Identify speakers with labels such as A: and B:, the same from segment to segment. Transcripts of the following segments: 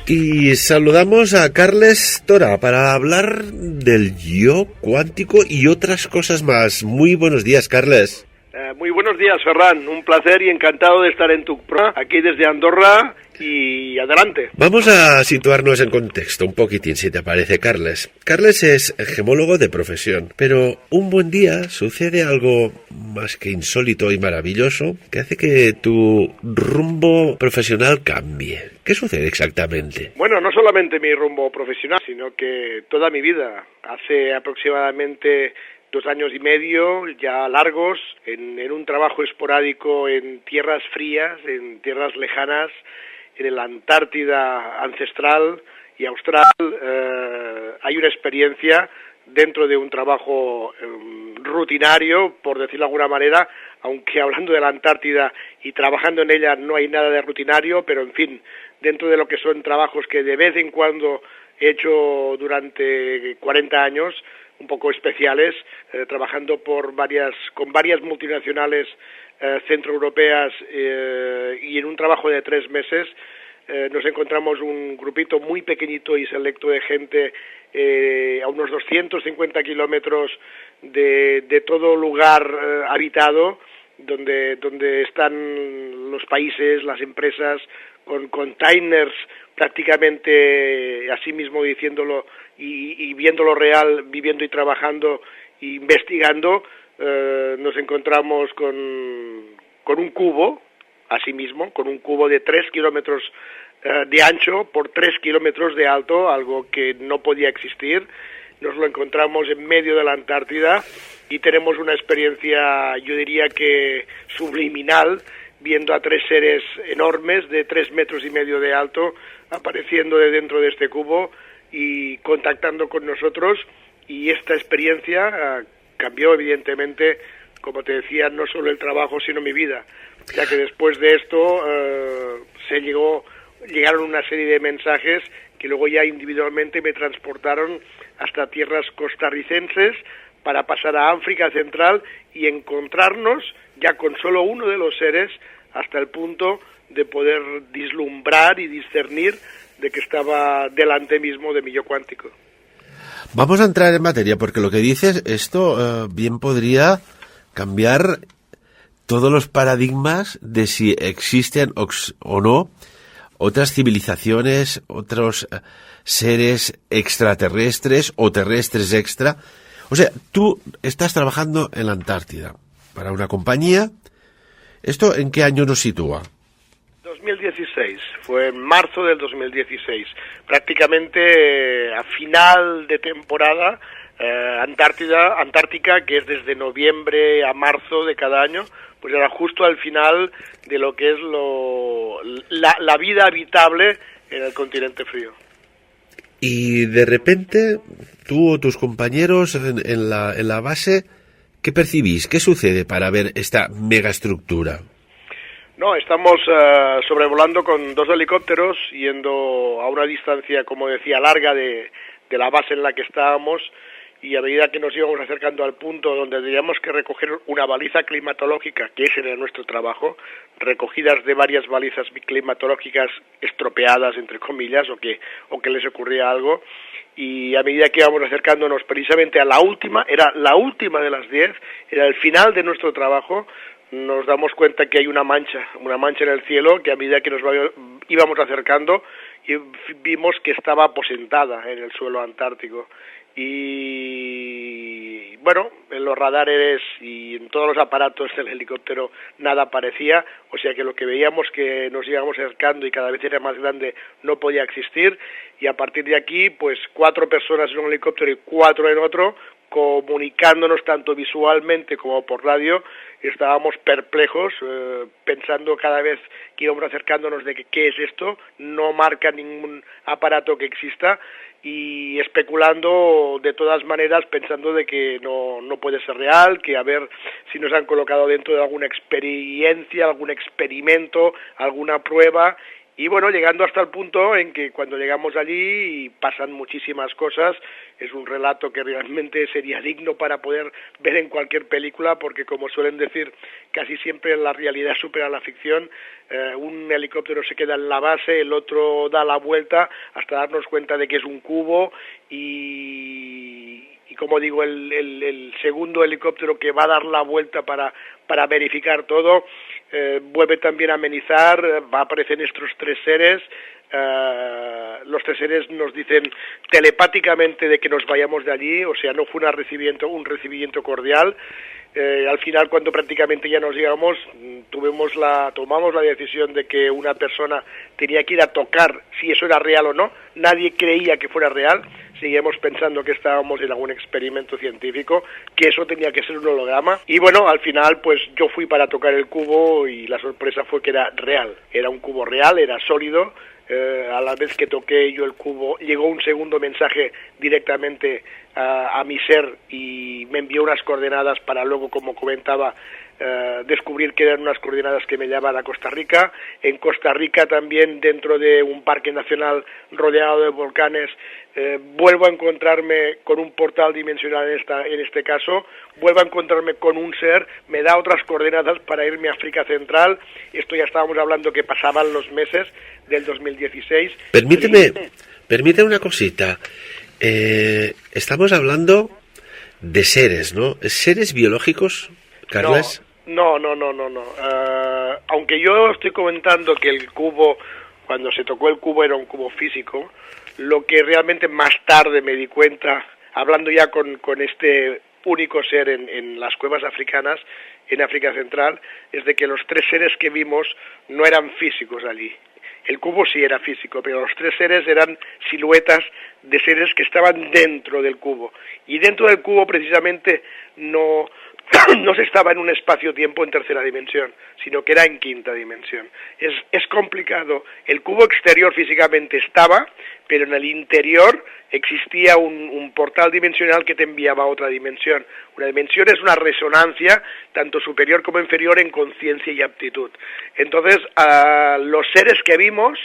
A: Y saludamos a Carles Tora para hablar del yo cuántico y otras cosas más. Muy buenos días, Carles.
B: Muy buenos días, Ferran. Un placer y encantado de estar en tu programa, aquí desde Andorra, y adelante.
A: Vamos a situarnos en contexto un poquitín, si te parece, Carles. Carles es gemólogo de profesión, pero un buen día sucede algo más que insólito y maravilloso que hace que tu rumbo profesional cambie. ¿Qué sucede exactamente?
B: Bueno, no solamente mi rumbo profesional, sino que toda mi vida. Hace aproximadamente 2 años y medio, ya largos, en un trabajo esporádico en tierras frías, en tierras lejanas, en la Antártida ancestral y austral. Hay una experiencia dentro de un trabajo rutinario, por decirlo de alguna manera, aunque hablando de la Antártida y trabajando en ella no hay nada de rutinario, pero en fin, dentro de lo que son trabajos que de vez en cuando he hecho durante 40 años, un poco especiales, trabajando con varias multinacionales centroeuropeas, y en un trabajo de 3 meses nos encontramos un grupito muy pequeñito y selecto de gente a unos 250 kilómetros de todo lugar habitado, donde están los países, las empresas, con containers prácticamente, así mismo diciéndolo y viéndolo real, viviendo y trabajando e investigando. Nos encontramos con un cubo, asimismo, con un cubo de 3 kilómetros de ancho por 3 kilómetros de alto, algo que no podía existir. Nos lo encontramos en medio de la Antártida y tenemos una experiencia, yo diría que subliminal, viendo a 3 seres enormes de 3 metros y medio de alto apareciendo de dentro de este cubo y contactando con nosotros. Y esta experiencia cambió evidentemente, como te decía, no solo el trabajo sino mi vida, ya que después de esto llegaron una serie de mensajes que luego ya individualmente me transportaron hasta tierras costarricenses para pasar a África Central y encontrarnos ya con solo uno de los seres, hasta el punto de poder vislumbrar y discernir de que estaba delante mismo de mi yo cuántico.
A: Vamos a entrar en materia, porque lo que dices, esto bien podría cambiar todos los paradigmas de si existen o no otras civilizaciones, otros seres extraterrestres o terrestres extra. O sea, tú estás trabajando en la Antártida para una compañía. ¿Esto en qué año nos sitúa?
B: 2016, fue en marzo del 2016, prácticamente a final de temporada. Antártica, que es desde noviembre a marzo de cada año, pues era justo al final de lo que es la vida habitable en el continente frío.
A: Y de repente, tú o tus compañeros en la base, ¿qué percibís? ¿Qué sucede para ver esta megaestructura?
B: No, estamos sobrevolando con 2 helicópteros, yendo a una distancia, como decía, larga de la base en la que estábamos, y a medida que nos íbamos acercando al punto donde teníamos que recoger una baliza climatológica, que ese era nuestro trabajo, recogidas de varias balizas climatológicas estropeadas, entre comillas, o que les ocurría algo, y a medida que íbamos acercándonos precisamente a la última, era la última de las 10, era el final de nuestro trabajo, nos damos cuenta que hay una mancha en el cielo, que a medida que nos íbamos acercando, vimos que estaba aposentada en el suelo antártico. Y bueno, en los radares y en todos los aparatos del helicóptero nada aparecía, o sea que lo que veíamos que nos íbamos acercando y cada vez era más grande no podía existir, y a partir de aquí pues 4 personas en un helicóptero y 4 en otro, comunicándonos tanto visualmente como por radio. Estábamos perplejos, pensando cada vez que íbamos acercándonos de que qué es esto, no marca ningún aparato que exista, y especulando de todas maneras, pensando de que no puede ser real, que a ver si nos han colocado dentro de alguna experiencia, algún experimento, alguna prueba, Y bueno, llegando hasta el punto en que cuando llegamos allí pasan muchísimas cosas. Es un relato que realmente sería digno para poder ver en cualquier película, porque como suelen decir, casi siempre la realidad supera la ficción. Un helicóptero se queda en la base, el otro da la vuelta hasta darnos cuenta de que es un cubo y como digo, el segundo helicóptero que va a dar la vuelta para verificar todo, vuelve también a amenizar, aparecen estos tres seres. Los tres seres nos dicen telepáticamente de que nos vayamos de allí, o sea, no fue un recibimiento cordial. Al final, cuando prácticamente ya nos llegamos, tomamos la decisión de que una persona tenía que ir a tocar si eso era real o no. Nadie creía que fuera real, seguíamos pensando que estábamos en algún experimento científico, que eso tenía que ser un holograma. Y bueno, al final pues yo fui para tocar el cubo y la sorpresa fue que era real, era un cubo real, era sólido. A la vez que toqué yo el cubo, llegó un segundo mensaje directamente a mi ser y me envió unas coordenadas para luego, como comentaba, descubrir que eran unas coordenadas que me llevaban a Costa Rica. En Costa Rica también, dentro de un parque nacional rodeado de volcanes, vuelvo a encontrarme con un portal dimensional en este caso, vuelvo a encontrarme con un ser, me da otras coordenadas para irme a África Central. Esto ya estábamos hablando que pasaban los meses del 2016.
A: Permíteme una cosita. Estamos hablando de seres, ¿no? ¿Seres biológicos, Carles?
B: No. Aunque yo estoy comentando que el cubo, cuando se tocó el cubo, era un cubo físico, lo que realmente más tarde me di cuenta, hablando ya con este único ser en las cuevas africanas, en África Central, es de que los tres seres que vimos no eran físicos allí. El cubo sí era físico, pero los tres seres eran siluetas de seres que estaban dentro del cubo. Y dentro del cubo precisamente no se estaba en un espacio-tiempo en tercera dimensión, sino que era en quinta dimensión. Es complicado. El cubo exterior físicamente estaba, pero en el interior existía un portal dimensional que te enviaba a otra dimensión. Una dimensión es una resonancia, tanto superior como inferior, en conciencia y aptitud. Entonces, los seres que vimos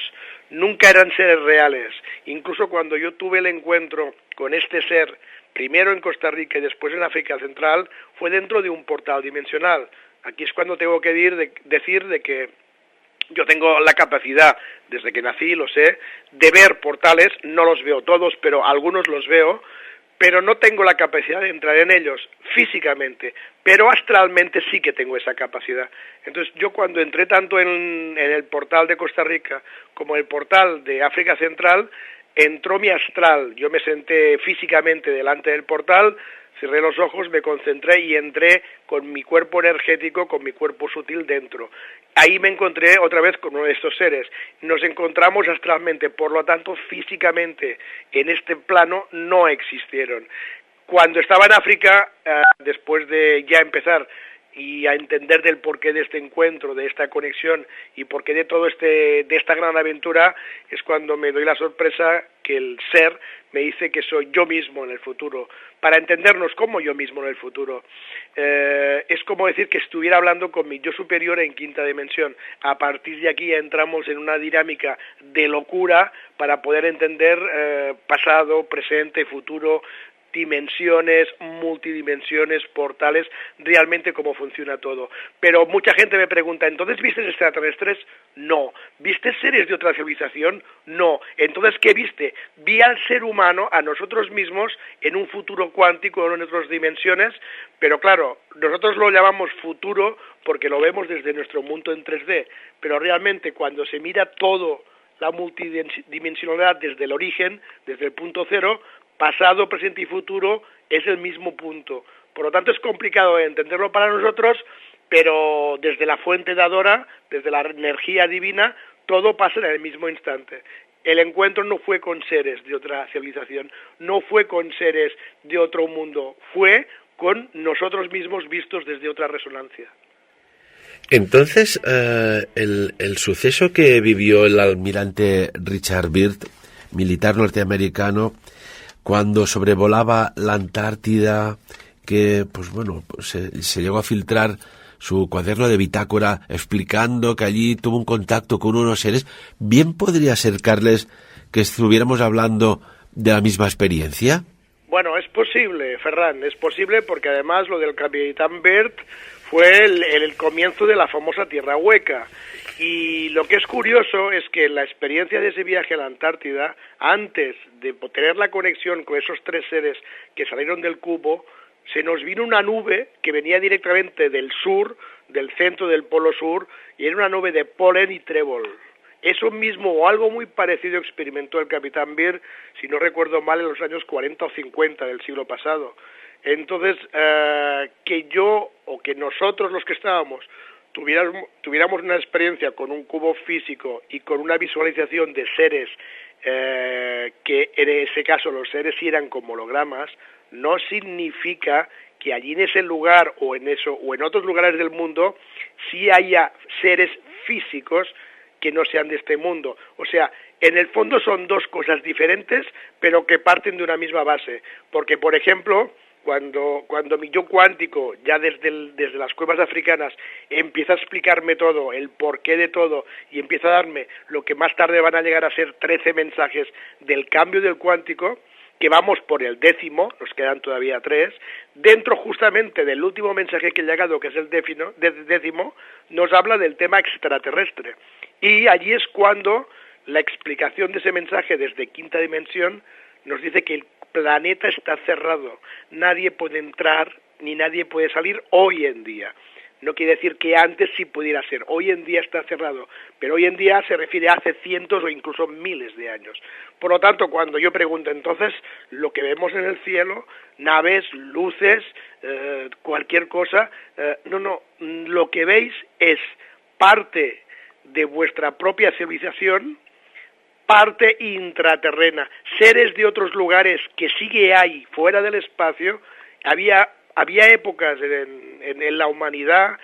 B: nunca eran seres reales. Incluso cuando yo tuve el encuentro con este ser, primero en Costa Rica y después en África Central, fue dentro de un portal dimensional. Aquí es cuando tengo que decir de que yo tengo la capacidad, desde que nací, lo sé, de ver portales. No los veo todos, pero algunos los veo, pero no tengo la capacidad de entrar en ellos físicamente, pero astralmente sí que tengo esa capacidad. Entonces yo cuando entré tanto en el portal de Costa Rica como en el portal de África Central, entró mi astral. Yo me senté físicamente delante del portal, cerré los ojos, me concentré y entré con mi cuerpo energético, con mi cuerpo sutil dentro. Ahí me encontré otra vez con uno de estos seres. Nos encontramos astralmente, por lo tanto, físicamente en este plano no existieron. Cuando estaba en África, después de ya empezar y a entender del porqué de este encuentro, de esta conexión y porqué de esta gran aventura, es cuando me doy la sorpresa que el ser me dice que soy yo mismo en el futuro. Para entendernos como yo mismo en el futuro, es como decir que estuviera hablando con mi yo superior en quinta dimensión. A partir de aquí entramos en una dinámica de locura para poder entender pasado, presente, futuro, dimensiones, multidimensiones, portales, realmente cómo funciona todo. Pero mucha gente me pregunta, ¿entonces viste extraterrestres? No. ¿Viste seres de otra civilización? No. Entonces, ¿qué viste? Vi al ser humano, a nosotros mismos, en un futuro cuántico, en otras dimensiones, pero claro, nosotros lo llamamos futuro porque lo vemos desde nuestro mundo en 3D, pero realmente cuando se mira todo, la multidimensionalidad desde el origen, desde el punto cero, pasado, presente y futuro es el mismo punto. Por lo tanto, es complicado entenderlo para nosotros, pero desde la fuente dadora, desde la energía divina, todo pasa en el mismo instante. El encuentro no fue con seres de otra civilización, no fue con seres de otro mundo, fue con nosotros mismos vistos desde otra resonancia.
A: Entonces, el suceso que vivió el almirante Richard Byrd, militar norteamericano, cuando sobrevolaba la Antártida, que pues bueno, se llegó a filtrar su cuaderno de bitácora explicando que allí tuvo un contacto con unos seres, bien podría ser, Carles, que estuviéramos hablando de la misma experiencia.
B: Bueno, es posible, Ferran, es posible porque además lo del Capitán Bert fue el comienzo de la famosa Tierra Hueca. Y lo que es curioso es que la experiencia de ese viaje a la Antártida, antes de tener la conexión con esos 3 seres que salieron del cubo, se nos vino una nube que venía directamente del sur, del centro del Polo Sur, y era una nube de polen y trébol. Eso mismo o algo muy parecido experimentó el Capitán Beer, si no recuerdo mal, en los años 40 o 50 del siglo pasado. Entonces, que yo o que nosotros los que estábamos tuviéramos una experiencia con un cubo físico y con una visualización de seres, que en ese caso los seres sí eran como hologramas, no significa que allí en ese lugar o en otros lugares del mundo sí haya seres físicos que no sean de este mundo. O sea, en el fondo son 2 cosas diferentes, pero que parten de una misma base. Porque, por ejemplo, cuando mi yo cuántico, ya desde las cuevas africanas, empieza a explicarme todo, el porqué de todo, y empieza a darme lo que más tarde van a llegar a ser 13 mensajes del cambio del cuántico, que vamos por el 10º, nos quedan todavía 3, dentro justamente del último mensaje que ha llegado, que es el 10º, nos habla del tema extraterrestre. Y allí es cuando la explicación de ese mensaje desde quinta dimensión nos dice que el planeta está cerrado, nadie puede entrar ni nadie puede salir hoy en día. No quiere decir que antes sí pudiera ser, hoy en día está cerrado, pero hoy en día se refiere a hace cientos o incluso miles de años. Por lo tanto, cuando yo pregunto entonces, lo que vemos en el cielo, naves, luces, cualquier cosa, no, lo que veis es parte de vuestra propia civilización, parte intraterrena, seres de otros lugares que sigue hay fuera del espacio. Había épocas en la humanidad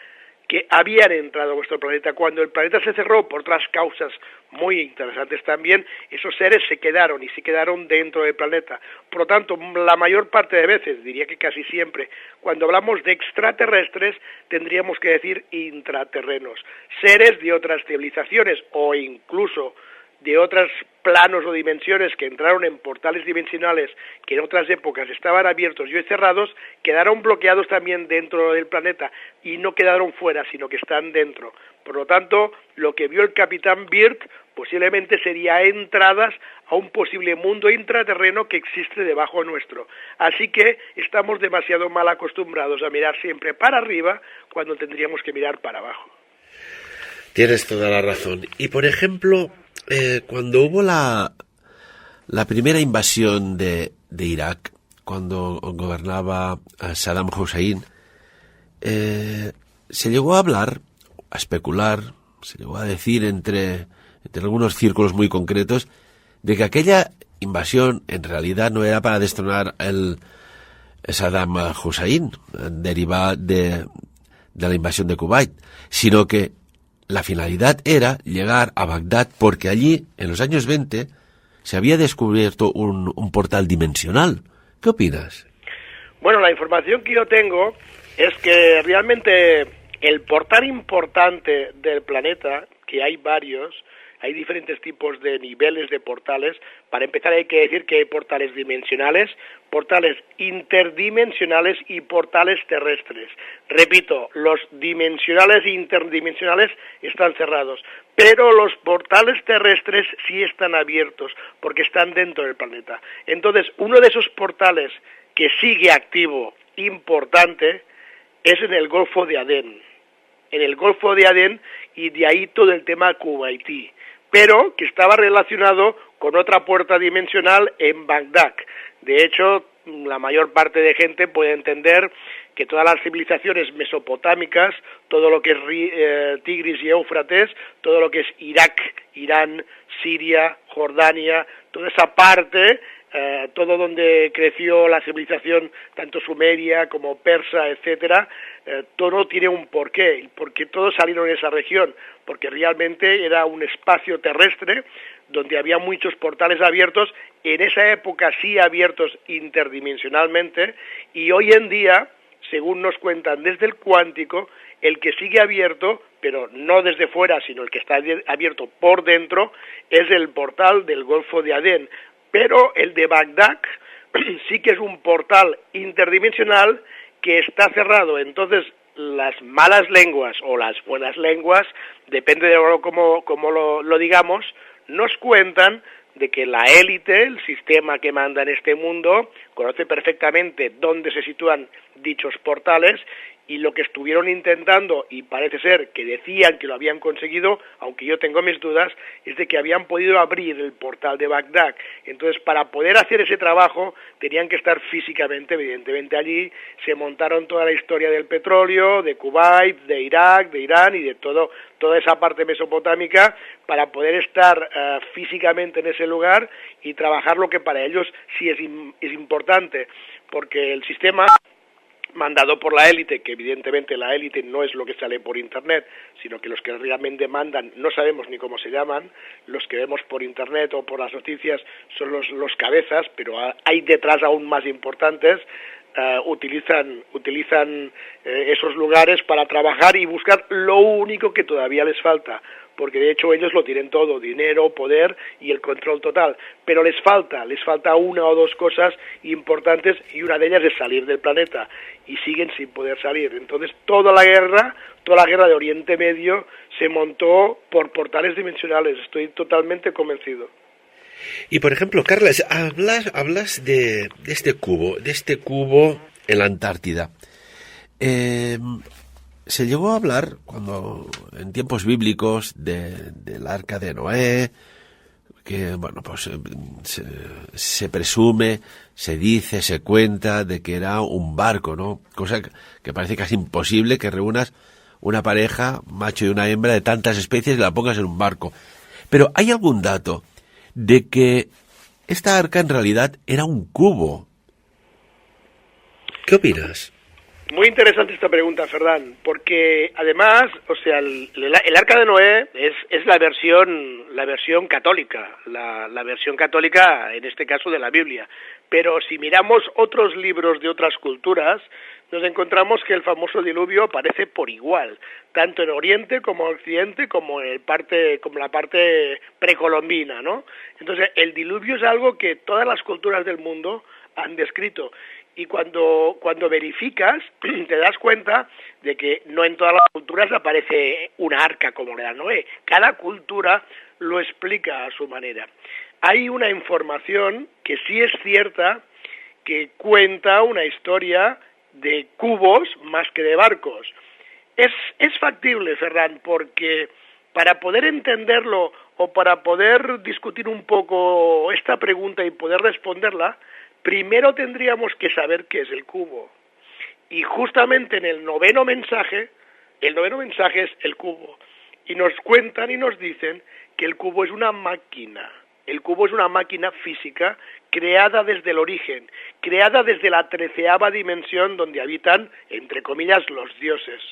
B: que habían entrado a vuestro planeta. Cuando el planeta se cerró por otras causas muy interesantes también, esos seres se quedaron dentro del planeta. Por lo tanto, la mayor parte de veces, diría que casi siempre, cuando hablamos de extraterrestres, tendríamos que decir intraterrenos, seres de otras civilizaciones o incluso de otros planos o dimensiones que entraron en portales dimensionales que en otras épocas estaban abiertos y hoy cerrados, quedaron bloqueados también dentro del planeta y no quedaron fuera, sino que están dentro. Por lo tanto, lo que vio el Capitán Beard posiblemente sería entradas a un posible mundo intraterreno que existe debajo nuestro. Así que estamos demasiado mal acostumbrados a mirar siempre para arriba cuando tendríamos que mirar para abajo.
A: Tienes toda la razón. Y por ejemplo, cuando hubo la primera invasión de Irak, cuando gobernaba Saddam Hussein, se llegó a hablar, a especular, se llegó a decir entre algunos círculos muy concretos, de que aquella invasión en realidad no era para destronar el Saddam Hussein, derivada de la invasión de Kuwait, sino que la finalidad era llegar a Bagdad porque allí, en los años 20, se había descubierto un portal dimensional. ¿Qué opinas?
B: Bueno, la información que yo tengo es que realmente el portal importante del planeta, que hay varios, hay diferentes tipos de niveles de portales. Para empezar hay que decir que hay portales dimensionales, portales interdimensionales y portales terrestres. Repito, los dimensionales e interdimensionales están cerrados, pero los portales terrestres sí están abiertos porque están dentro del planeta. Entonces, uno de esos portales que sigue activo, importante, es en el Golfo de Adén. En el Golfo de Adén, y de ahí todo el tema kuwaití, pero que estaba relacionado con otra puerta dimensional en Bagdad. De hecho, la mayor parte de gente puede entender que todas las civilizaciones mesopotámicas, todo lo que es Tigris y Éufrates, todo lo que es Irak, Irán, Siria, Jordania, toda esa parte, todo donde creció la civilización, tanto sumeria como persa, etcétera, todo tiene un porqué, porque todos salieron de esa región, porque realmente era un espacio terrestre donde había muchos portales abiertos, en esa época sí abiertos interdimensionalmente, y hoy en día según nos cuentan desde el cuántico, el que sigue abierto, pero no desde fuera, sino el que está abierto por dentro, es el portal del Golfo de Adén. Pero el de Bagdad sí que es un portal interdimensional que está cerrado. Entonces, las malas lenguas o las buenas lenguas, depende de cómo lo digamos, nos cuentan de que la élite, el sistema que manda en este mundo, conoce perfectamente dónde se sitúan dichos portales, y lo que estuvieron intentando, y parece ser que decían que lo habían conseguido, aunque yo tengo mis dudas, es de que habían podido abrir el portal de Bagdad. Entonces, para poder hacer ese trabajo, tenían que estar físicamente, evidentemente allí. Se montaron toda la historia del petróleo, de Kuwait, de Irak, de Irán y de toda esa parte mesopotámica, para poder estar físicamente en ese lugar y trabajar lo que para ellos sí es importante, porque el sistema mandado por la élite, que evidentemente la élite no es lo que sale por internet, sino que los que realmente mandan no sabemos ni cómo se llaman, los que vemos por internet o por las noticias son los cabezas, pero hay detrás aún más importantes. Utilizan esos lugares para trabajar y buscar lo único que todavía les falta, porque de hecho ellos lo tienen todo: dinero, poder y el control total, pero les falta una o dos cosas importantes, y una de ellas es salir del planeta, y siguen sin poder salir. Entonces toda la guerra de Oriente Medio se montó por portales dimensionales, estoy totalmente convencido.
A: Y por ejemplo, Carles, hablas de este cubo en la Antártida. Se llegó a hablar en tiempos bíblicos del arca de Noé, que bueno, pues se presume, se dice, se cuenta de que era un barco, ¿no? Cosa que parece casi imposible, que reúnas una pareja, macho y una hembra de tantas especies, y la pongas en un barco. Pero ¿hay algún dato de que esta arca en realidad era un cubo? ¿Qué opinas?
B: Muy interesante esta pregunta, Fernán, porque además, o sea, el arca de Noé es la versión católica, la versión católica en este caso de la Biblia. Pero si miramos otros libros de otras culturas, nos encontramos que el famoso diluvio aparece por igual, tanto en Oriente como en Occidente, como la parte precolombina, ¿no? Entonces, el diluvio es algo que todas las culturas del mundo han descrito. Y cuando verificas, te das cuenta de que no en todas las culturas aparece una arca como la de Noé. Cada cultura lo explica a su manera. Hay una información que sí es cierta, que cuenta una historia de cubos más que de barcos. Es factible, Ferran, porque para poder entenderlo o para poder discutir un poco esta pregunta y poder responderla, primero tendríamos que saber qué es el cubo. Y justamente en el noveno mensaje es el cubo. Y nos cuentan y nos dicen que el cubo es una máquina. El cubo es una máquina física creada desde el origen, creada desde la 13ª dimensión donde habitan, entre comillas, los dioses.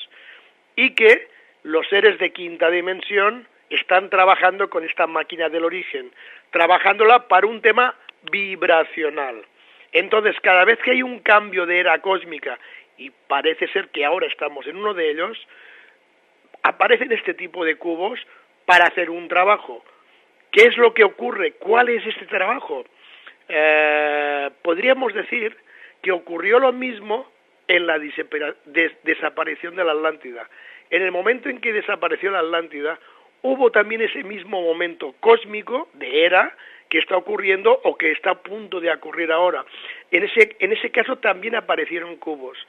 B: Y que los seres de 5ª dimensión están trabajando con esta máquina del origen, trabajándola para un tema vibracional. Entonces, cada vez que hay un cambio de era cósmica, y parece ser que ahora estamos en uno de ellos, aparecen este tipo de cubos para hacer un trabajo. ¿Qué es lo que ocurre? ¿Cuál es este trabajo? Podríamos decir que ocurrió lo mismo en la desaparición de la Atlántida. En el momento en que desapareció la Atlántida, hubo también ese mismo momento cósmico de era que está ocurriendo o que está a punto de ocurrir ahora. En ese caso también aparecieron cubos,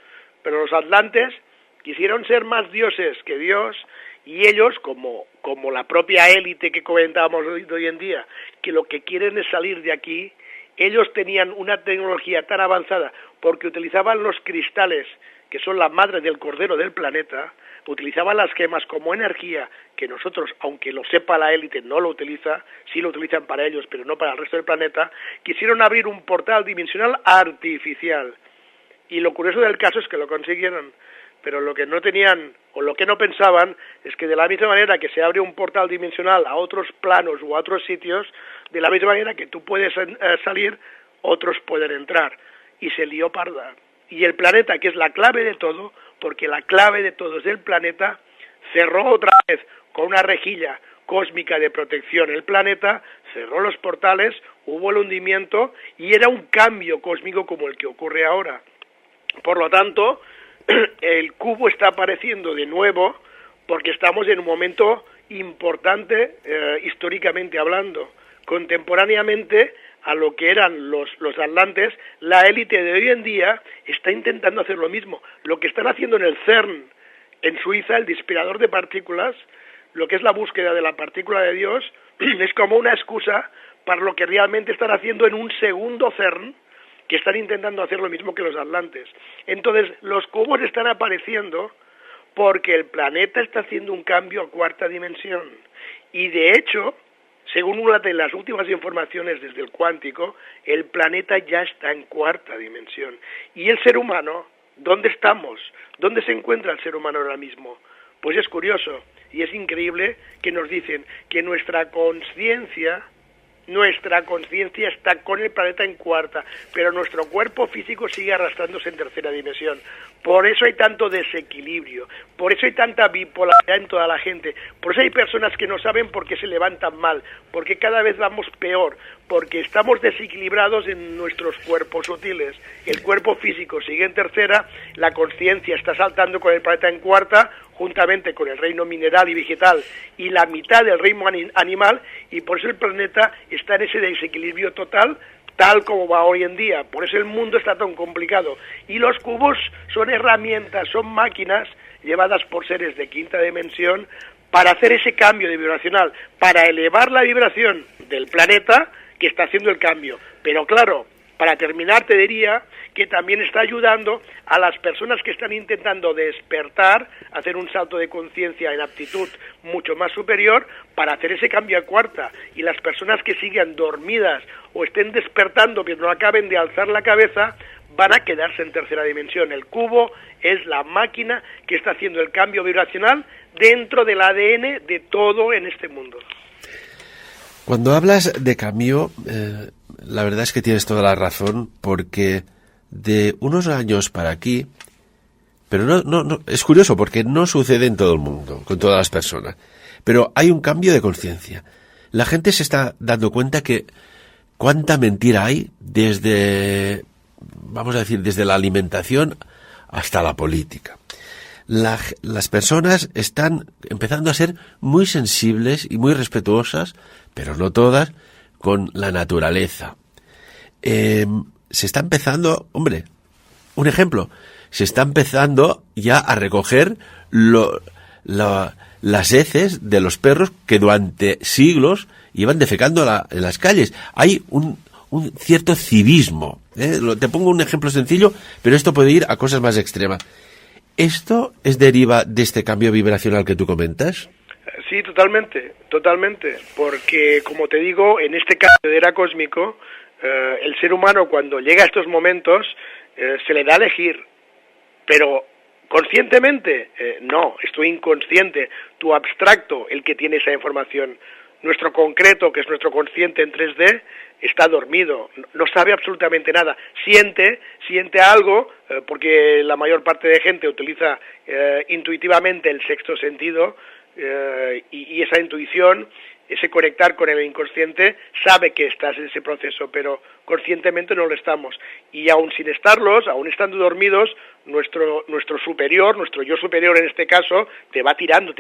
B: pero los atlantes quisieron ser más dioses que Dios, y ellos, como la propia élite que comentábamos hoy en día, que lo que quieren es salir de aquí, ellos tenían una tecnología tan avanzada porque utilizaban los cristales, que son la madre del cordero del planeta, utilizaban las gemas como energía, que nosotros, aunque lo sepa la élite, no lo utiliza, sí lo utilizan para ellos, pero no para el resto del planeta. Quisieron abrir un portal dimensional artificial, y lo curioso del caso es que lo consiguieron, pero lo que no tenían, o lo que no pensaban, es que de la misma manera que se abre un portal dimensional a otros planos o a otros sitios, de la misma manera que tú puedes salir, otros pueden entrar, y se lió parda. y el planeta, que es la clave de todo, porque la clave de todo es el planeta, cerró otra vez con una rejilla cósmica de protección el planeta, cerró los portales, hubo el hundimiento y era un cambio cósmico como el que ocurre ahora. Por lo tanto, el cubo está apareciendo de nuevo porque estamos en un momento importante históricamente hablando. Contemporáneamente a lo que eran los atlantes, la élite de hoy en día está intentando hacer lo mismo. Lo que están haciendo en el CERN, en Suiza, el disparador de partículas, lo que es la búsqueda de la partícula de Dios, es como una excusa para lo que realmente están haciendo en un segundo CERN, que están intentando hacer lo mismo que los atlantes. Entonces, los cubos están apareciendo porque el planeta está haciendo un cambio a cuarta dimensión. Y de hecho, según una de las últimas informaciones desde el cuántico, el planeta ya está en cuarta dimensión. Y el ser humano, ¿dónde estamos? ¿Dónde se encuentra el ser humano ahora mismo? Pues es curioso y es increíble que nos dicen que nuestra conciencia está con el planeta en cuarta, pero nuestro cuerpo físico sigue arrastrándose en tercera dimensión. Por eso hay tanto desequilibrio, por eso hay tanta bipolaridad en toda la gente, por eso hay personas que no saben por qué se levantan mal, porque cada vez vamos peor, porque estamos desequilibrados en nuestros cuerpos sutiles. El cuerpo físico sigue en tercera, la conciencia está saltando con el planeta en cuarta, juntamente con el reino mineral y vegetal y la mitad del reino animal, y por eso el planeta está en ese desequilibrio total, tal como va hoy en día. Por eso el mundo está tan complicado. Y los cubos son herramientas, son máquinas llevadas por seres de quinta dimensión para hacer ese cambio de vibracional, para elevar la vibración del planeta que está haciendo el cambio. Pero claro, para terminar te diría que también está ayudando a las personas que están intentando despertar, hacer un salto de conciencia en aptitud mucho más superior para hacer ese cambio a cuarta. Y las personas que sigan dormidas o estén despertando pero no acaben de alzar la cabeza, van a quedarse en tercera dimensión. El cubo es la máquina que está haciendo el cambio vibracional dentro del ADN de todo en este mundo.
A: Cuando hablas de cambio, la verdad es que tienes toda la razón, porque de unos años para aquí, pero no, es curioso porque no sucede en todo el mundo, con todas las personas, pero hay un cambio de conciencia. La gente se está dando cuenta que cuánta mentira hay desde, vamos a decir, desde la alimentación hasta la política. Las personas están empezando a ser muy sensibles y muy respetuosas, pero no todas, con la naturaleza. Se está empezando, hombre, un ejemplo, se está empezando ya a recoger las heces de los perros que durante siglos iban defecando en las calles. Hay un cierto civismo. Te pongo un ejemplo sencillo, pero esto puede ir a cosas más extremas. ¿Esto es deriva de este cambio vibracional que tú comentas?
B: Sí, totalmente, porque como te digo, en este cambio de era cósmico, el ser humano cuando llega a estos momentos se le da a elegir, pero conscientemente, no, estoy inconsciente, tu abstracto, el que tiene esa información. Nuestro concreto, que es nuestro consciente en 3D, está dormido, no sabe absolutamente nada, siente algo, porque la mayor parte de gente utiliza intuitivamente el sexto sentido, y esa intuición, ese conectar con el inconsciente, sabe que estás en ese proceso, pero conscientemente no lo estamos. Y aún sin estarlos, aún estando dormidos, nuestro superior, nuestro yo superior en este caso, te va tirando.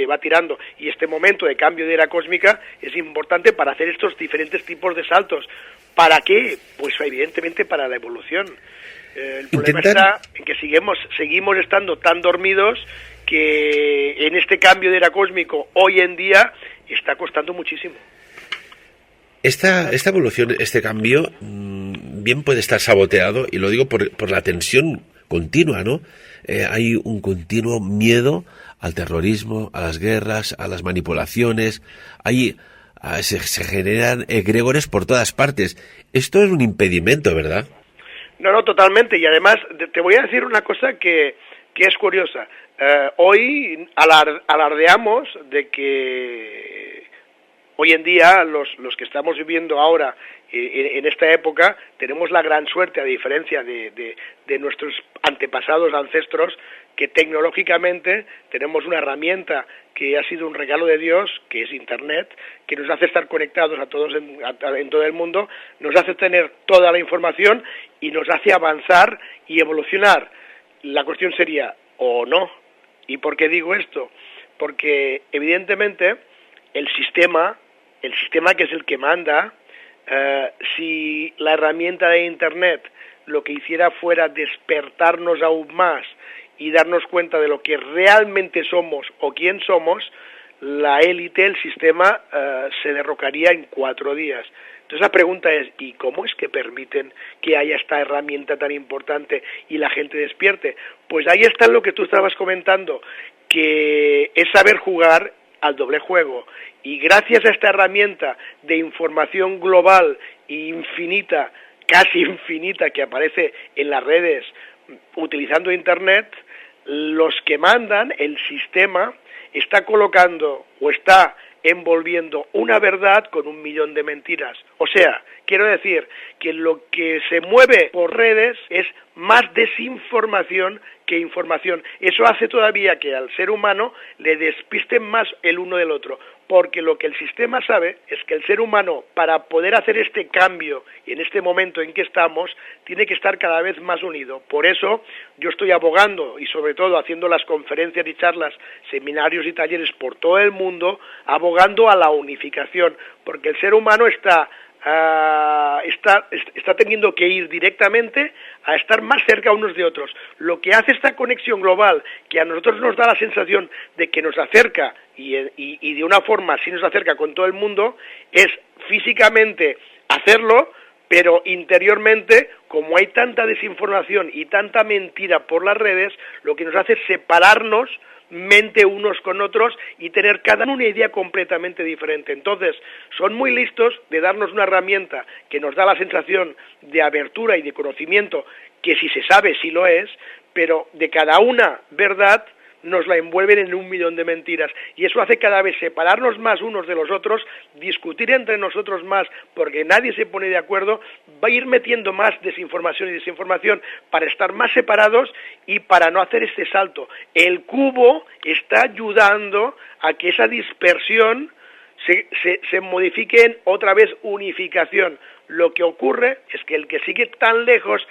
B: Y este momento de cambio de era cósmica es importante para hacer estos diferentes tipos de saltos. ¿Para qué? Pues evidentemente para la evolución. El problema está en que seguimos estando tan dormidos que en este cambio de era cósmico hoy en día está costando muchísimo.
A: Esta evolución, este cambio, bien puede estar saboteado, y lo digo por la tensión continua, ¿no? Hay un continuo miedo al terrorismo, a las guerras, a las manipulaciones, se generan egregores por todas partes. Esto es un impedimento, ¿verdad?
B: No, totalmente, y además te voy a decir una cosa que es curiosa. Hoy alardeamos de que Hoy en día, los que estamos viviendo ahora, en esta época, tenemos la gran suerte, a diferencia de nuestros antepasados, ancestros, que tecnológicamente tenemos una herramienta que ha sido un regalo de Dios, que es Internet, que nos hace estar conectados a todos en todo el mundo, nos hace tener toda la información y nos hace avanzar y evolucionar. La cuestión sería, ¿o no? ¿Y por qué digo esto? Porque, evidentemente, el sistema que es el que manda, si la herramienta de Internet lo que hiciera fuera despertarnos aún más y darnos cuenta de lo que realmente somos o quién somos, la élite, el sistema, se derrocaría en 4 días. Entonces la pregunta es, ¿y cómo es que permiten que haya esta herramienta tan importante y la gente despierte? Pues ahí está lo que tú estabas comentando, que es saber jugar al doble juego, y gracias a esta herramienta de información global e infinita, casi infinita, que aparece en las redes utilizando Internet, los que mandan, el sistema, está colocando o está envolviendo una verdad con 1.000.000 de mentiras. O sea, quiero decir que lo que se mueve por redes es más desinformación que información. Eso hace todavía que al ser humano le despisten más el uno del otro, porque lo que el sistema sabe es que el ser humano, para poder hacer este cambio y en este momento en que estamos, tiene que estar cada vez más unido. Por eso yo estoy abogando, y sobre todo haciendo las conferencias y charlas, seminarios y talleres por todo el mundo, abogando a la unificación, porque el ser humano está teniendo que ir directamente a estar más cerca unos de otros. Lo que hace esta conexión global, que a nosotros nos da la sensación de que nos acerca, y de una forma sí nos acerca con todo el mundo, es físicamente hacerlo, pero interiormente, como hay tanta desinformación y tanta mentira por las redes, lo que nos hace es separarnos mente unos con otros y tener cada uno una idea completamente diferente. Entonces, son muy listos de darnos una herramienta que nos da la sensación de abertura y de conocimiento, que si se sabe, sí lo es, pero de cada una verdad nos la envuelven en 1.000.000 de mentiras, y eso hace cada vez separarnos más unos de los otros, discutir entre nosotros más, porque nadie se pone de acuerdo, va a ir metiendo más desinformación y desinformación para estar más separados y para no hacer este salto. El cubo está ayudando a que esa dispersión se modifique en otra vez unificación. Lo que ocurre es que el que sigue tan lejos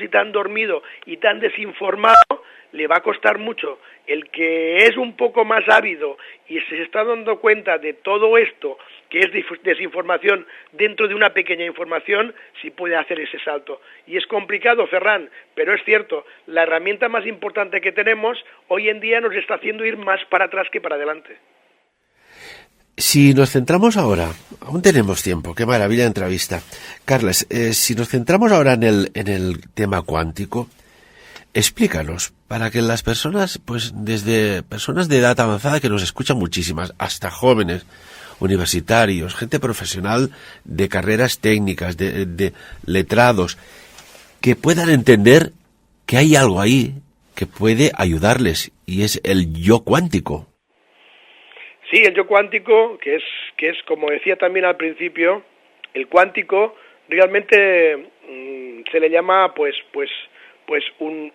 B: y tan dormido y tan desinformado, le va a costar mucho. El que es un poco más ávido y se está dando cuenta de todo esto, que es desinformación dentro de una pequeña información, sí puede hacer ese salto. Y es complicado, Ferran, pero es cierto, la herramienta más importante que tenemos hoy en día nos está haciendo ir más para atrás que para adelante.
A: Si nos centramos ahora, aún tenemos tiempo, qué maravilla de entrevista. Carles, si nos centramos ahora en el tema cuántico, explícanos, para que las personas, pues desde personas de edad avanzada, que nos escuchan muchísimas, hasta jóvenes, universitarios, gente profesional de carreras técnicas, de letrados, que puedan entender que hay algo ahí que puede ayudarles, y es el yo cuántico.
B: Sí, el yo cuántico, que es como decía también al principio, el cuántico realmente se le llama pues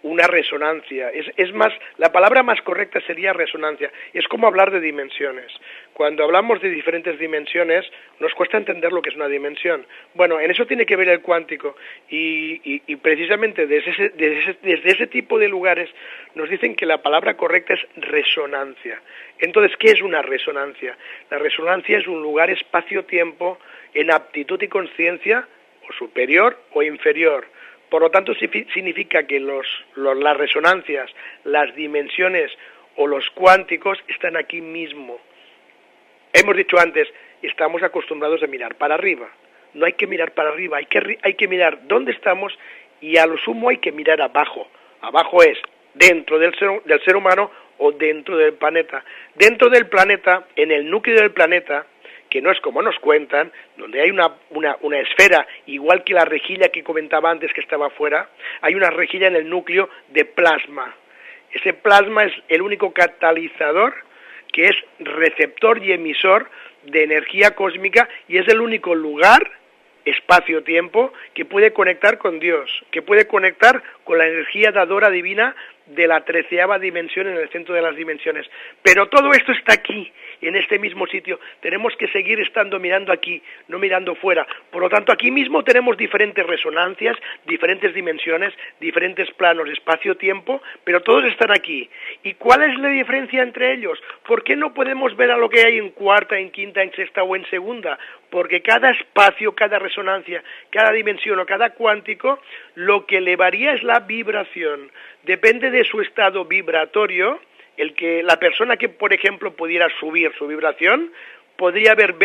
B: una resonancia. Es más, la palabra más correcta sería resonancia. Es como hablar de dimensiones. Cuando hablamos de diferentes dimensiones, nos cuesta entender lo que es una dimensión. Bueno, en eso tiene que ver el cuántico, y precisamente desde ese tipo de lugares nos dicen que la palabra correcta es resonancia. Entonces, ¿qué es una resonancia? La resonancia es un lugar espacio-tiempo en aptitud y conciencia, o superior o inferior. Por lo tanto, significa que las resonancias, las dimensiones o los cuánticos están aquí mismo. Hemos dicho antes, estamos acostumbrados a mirar para arriba. No hay que mirar para arriba, hay que mirar dónde estamos, y a lo sumo hay que mirar abajo. Abajo es dentro del ser humano o dentro del planeta. Dentro del planeta, en el núcleo del planeta, que no es como nos cuentan, donde hay una esfera, igual que la rejilla que comentaba antes que estaba afuera, hay una rejilla en el núcleo de plasma. Ese plasma es el único catalizador que es receptor y emisor de energía cósmica y es el único lugar, espacio-tiempo, que puede conectar con Dios, que puede conectar con la energía dadora divina de la 13ª dimensión en el centro de las dimensiones. Pero todo esto está aquí, en este mismo sitio. Tenemos que seguir estando mirando aquí, no mirando fuera. Por lo tanto, aquí mismo tenemos diferentes resonancias, diferentes dimensiones, diferentes planos, espacio-tiempo, pero todos están aquí. ¿Y cuál es la diferencia entre ellos? ¿Por qué no podemos ver a lo que hay en cuarta, en quinta, en sexta o en segunda? Porque cada espacio, cada resonancia, cada dimensión o cada cuántico, lo que le varía es la vibración. Depende de su estado vibratorio, la persona que, por ejemplo, pudiera subir su vibración, podría ver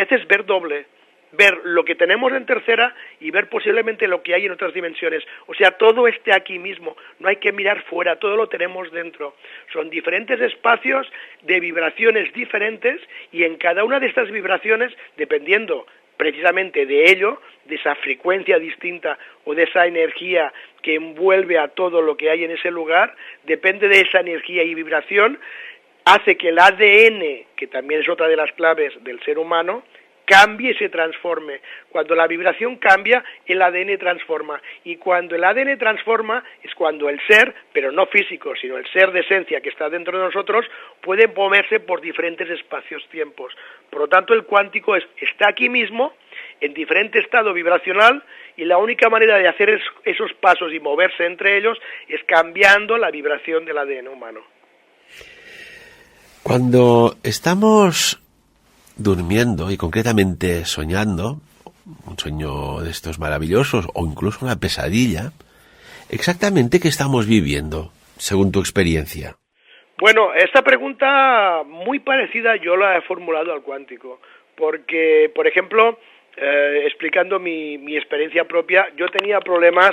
B: doble, ver lo que tenemos en tercera y ver posiblemente lo que hay en otras dimensiones. O sea, todo esté aquí mismo, no hay que mirar fuera, todo lo tenemos dentro. Son diferentes espacios de vibraciones diferentes y en cada una de estas vibraciones, dependiendo precisamente de ello, de esa frecuencia distinta o de esa energía que envuelve a todo lo que hay en ese lugar, depende de esa energía y vibración, hace que el ADN, que también es otra de las claves del ser humano, cambie y se transforme. Cuando la vibración cambia, el ADN transforma. Y cuando el ADN transforma es cuando el ser, pero no físico, sino el ser de esencia que está dentro de nosotros, puede moverse por diferentes espacios-tiempos. Por lo tanto, el cuántico está aquí mismo, en diferente estado vibracional, y la única manera de hacer esos pasos y moverse entre ellos es cambiando la vibración del ADN humano.
A: Cuando estamos durmiendo y concretamente soñando, un sueño de estos maravillosos o incluso una pesadilla, ¿exactamente qué estamos viviendo, según tu experiencia?
B: Bueno, esta pregunta muy parecida yo la he formulado al cuántico, porque, por ejemplo, explicando mi experiencia propia, yo tenía problemas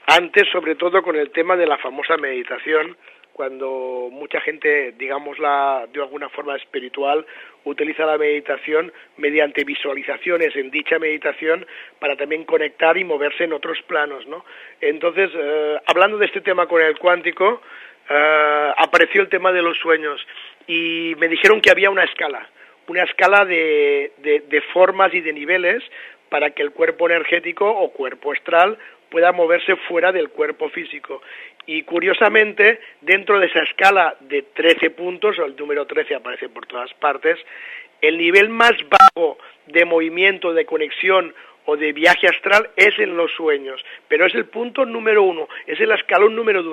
B: antes, sobre todo con el tema de la famosa meditación, cuando mucha gente, digámosla de alguna forma espiritual, utiliza la meditación mediante visualizaciones en dicha meditación para también conectar y moverse en otros planos, ¿no? Entonces, hablando de este tema con el cuántico, apareció el tema de los sueños y me dijeron que había una escala de formas y de niveles para que el cuerpo energético o cuerpo astral pueda moverse fuera del cuerpo físico. Y curiosamente, dentro de esa escala de 13 puntos, o el número 13 aparece por todas partes, el nivel más bajo de movimiento, de conexión o de viaje astral es en los sueños, pero es el punto número 1, es el escalón número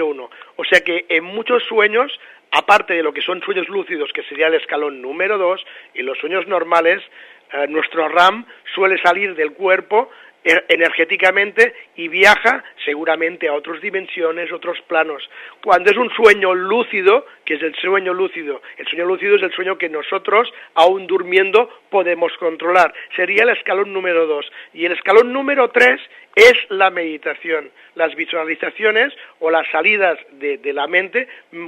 B: uno. O sea que en muchos sueños, aparte de lo que son sueños lúcidos, que sería el escalón número 2, en los sueños normales, nuestro RAM suele salir del cuerpo energéticamente y viaja seguramente a otras dimensiones, otros planos. Cuando es un sueño lúcido, que es el sueño lúcido es el sueño que nosotros, aún durmiendo, podemos controlar. Sería el escalón número 2. Y el escalón número 3 es la meditación, las visualizaciones o las salidas de la mente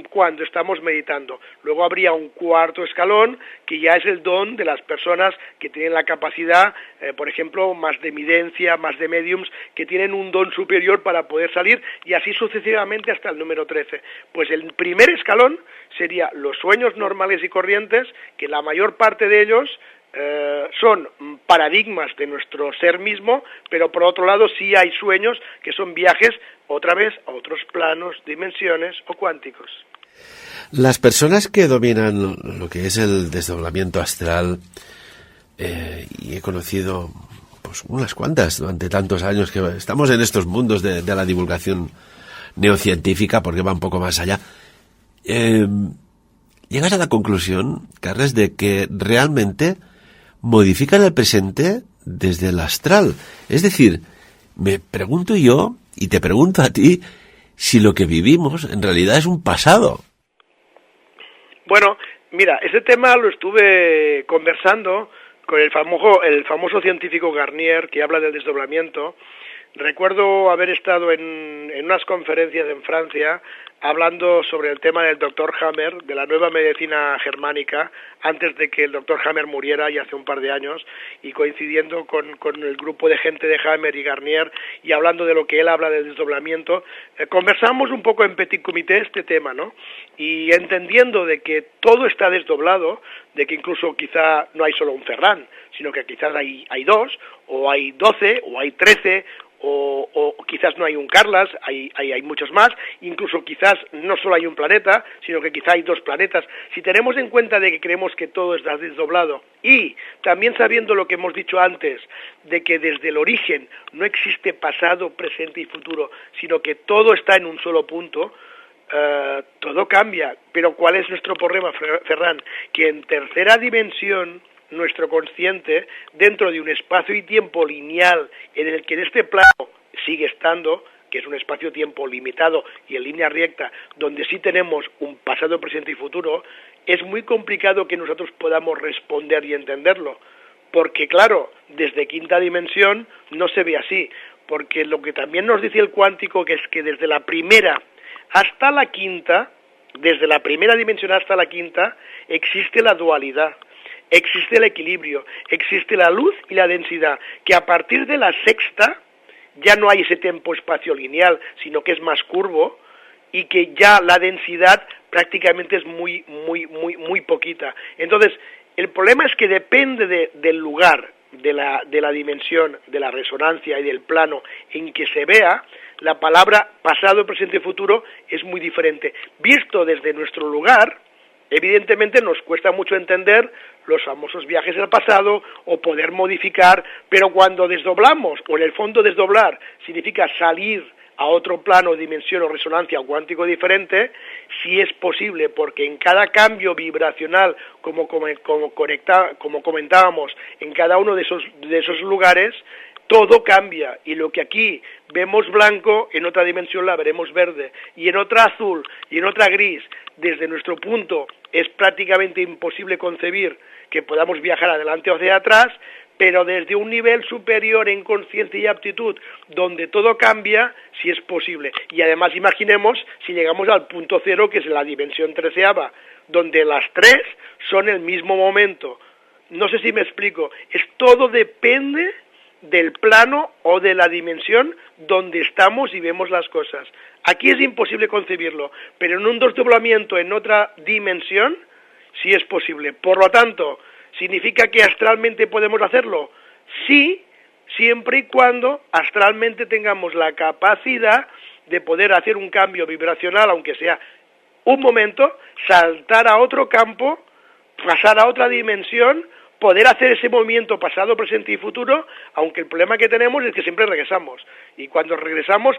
B: cuando estamos meditando. Luego habría un cuarto escalón, que ya es el don de las personas que tienen la capacidad, por ejemplo, más de evidencia, más de mediums, que tienen un don superior para poder salir, y así sucesivamente hasta el número 13. Pues el primer escalón sería los sueños normales y corrientes, que la mayor parte de ellos son paradigmas de nuestro ser mismo, pero por otro lado sí hay sueños que son viajes otra vez a otros planos, dimensiones o cuánticos.
A: Las personas que dominan lo que es el desdoblamiento astral, y he conocido pues unas cuantas durante tantos años que estamos en estos mundos de la divulgación neocientífica, porque va un poco más allá, llegas a la conclusión, Carles, de que realmente modifican el presente desde el astral. Es decir, me pregunto yo, y te pregunto a ti, si lo que vivimos en realidad es un pasado.
B: Bueno, mira, ese tema lo estuve conversando con el famoso científico Garnier, que habla del desdoblamiento. Recuerdo haber estado en unas conferencias en Francia hablando sobre el tema del Dr. Hammer, de la nueva medicina germánica, antes de que el Dr. Hammer muriera, ya hace un par de años, y coincidiendo con el grupo de gente de Hammer y Garnier, y hablando de lo que él habla del desdoblamiento, conversamos un poco en petit comité este tema, ¿no? Y entendiendo de que todo está desdoblado, de que incluso quizá no hay solo un Ferran, sino que quizás hay 2, o hay 12, o hay 13, o quizás no hay un Carlas, hay muchos más, incluso quizás no solo hay un planeta, sino que quizá hay 2 planetas. Si tenemos en cuenta de que creemos que todo está desdoblado y también sabiendo lo que hemos dicho antes, de que desde el origen no existe pasado, presente y futuro, sino que todo está en un solo punto, todo cambia. Pero ¿cuál es nuestro problema, Ferran? Que en tercera dimensión nuestro consciente, dentro de un espacio y tiempo lineal en el que en este plano sigue estando, que es un espacio-tiempo limitado y en línea recta, donde sí tenemos un pasado, presente y futuro, es muy complicado que nosotros podamos responder y entenderlo, porque claro, desde quinta dimensión no se ve así, porque lo que también nos dice el cuántico, que es que desde la primera hasta la quinta, desde la primera dimensión hasta la quinta, existe la dualidad. Existe el equilibrio, existe la luz y la densidad, que a partir de la sexta ya no hay ese tiempo-espacio lineal, sino que es más curvo y que ya la densidad prácticamente es muy poquita. Entonces, el problema es que depende del lugar, de la dimensión, de la resonancia y del plano en que se vea, la palabra pasado, presente y futuro es muy diferente. Visto desde nuestro lugar, evidentemente nos cuesta mucho entender los famosos viajes al pasado o poder modificar, pero cuando desdoblamos, o en el fondo desdoblar significa salir a otro plano, dimensión o resonancia o cuántico diferente, sí es posible, porque en cada cambio vibracional, como comentábamos, en cada uno de esos lugares, todo cambia, y lo que aquí vemos blanco, en otra dimensión la veremos verde, y en otra azul, y en otra gris. Desde nuestro punto es prácticamente imposible concebir que podamos viajar adelante o hacia atrás, pero desde un nivel superior en conciencia y aptitud, donde todo cambia, sí es posible. Y además imaginemos si llegamos al punto cero, que es la dimensión 13ª, donde las 3 son el mismo momento. No sé si me explico, todo depende del plano o de la dimensión donde estamos y vemos las cosas. Aquí es imposible concebirlo, pero en un desdoblamiento en otra dimensión sí es posible. Por lo tanto, ¿significa que astralmente podemos hacerlo? Sí, siempre y cuando astralmente tengamos la capacidad de poder hacer un cambio vibracional, aunque sea un momento, saltar a otro campo, pasar a otra dimensión, poder hacer ese movimiento pasado, presente y futuro, aunque el problema que tenemos es que siempre regresamos, y cuando regresamos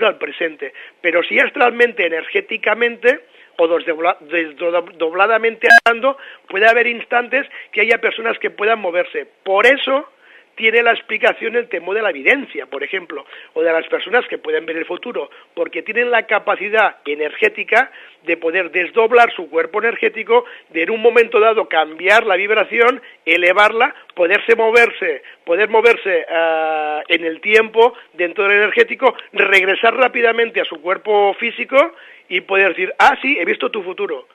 B: al presente, pero si astralmente, energéticamente o desdobladamente hablando, puede haber instantes que haya personas que puedan moverse. Por eso tiene la explicación el tema de la evidencia, por ejemplo, o de las personas que pueden ver el futuro, porque tienen la capacidad energética de poder desdoblar su cuerpo energético, de en un momento dado cambiar la vibración, elevarla, poder moverse en el tiempo, dentro del energético, regresar rápidamente a su cuerpo físico y poder decir, sí, he visto tu futuro.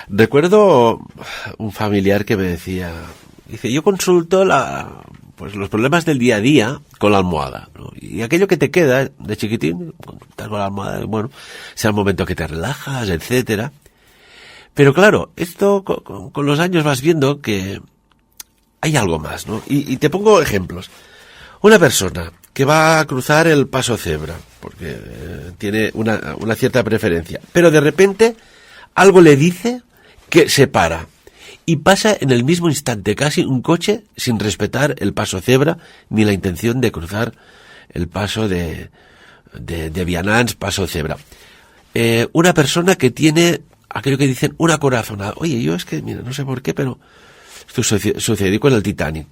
A: Recuerdo un familiar que me decía, dice, yo consulto los problemas del día a día con la almohada, ¿no? Y aquello que te queda de chiquitín, consultar con la almohada, bueno, sea el momento que te relajas, etcétera. Pero claro, esto con los años vas viendo que hay algo más, ¿no? Y te pongo ejemplos. Una persona que va a cruzar el paso cebra, porque tiene una cierta preferencia, pero de repente algo le dice que se para. Y pasa en el mismo instante casi un coche sin respetar el paso cebra ni la intención de cruzar el paso de vianants, paso cebra. Una persona que tiene aquello que dicen una corazonada. Oye, yo es que, mira, no sé por qué, pero esto sucedió con el Titanic.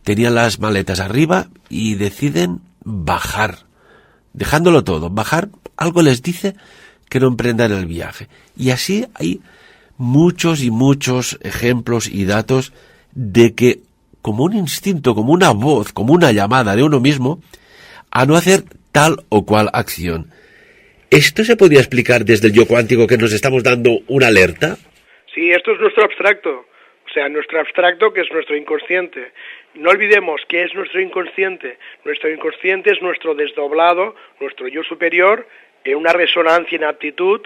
A: Tenían las maletas arriba y deciden bajar, dejándolo todo. Bajar, algo les dice que no emprendan el viaje. Y así hay muchos y muchos ejemplos y datos de que, como un instinto, como una voz, como una llamada de uno mismo, a no hacer tal o cual acción. ¿Esto se podría explicar desde el yo cuántico, que nos estamos dando una alerta?
B: Sí, esto es nuestro abstracto. O sea, nuestro abstracto, que es nuestro inconsciente. No olvidemos qué es nuestro inconsciente. Nuestro inconsciente es nuestro desdoblado, nuestro yo superior, en una resonancia en aptitud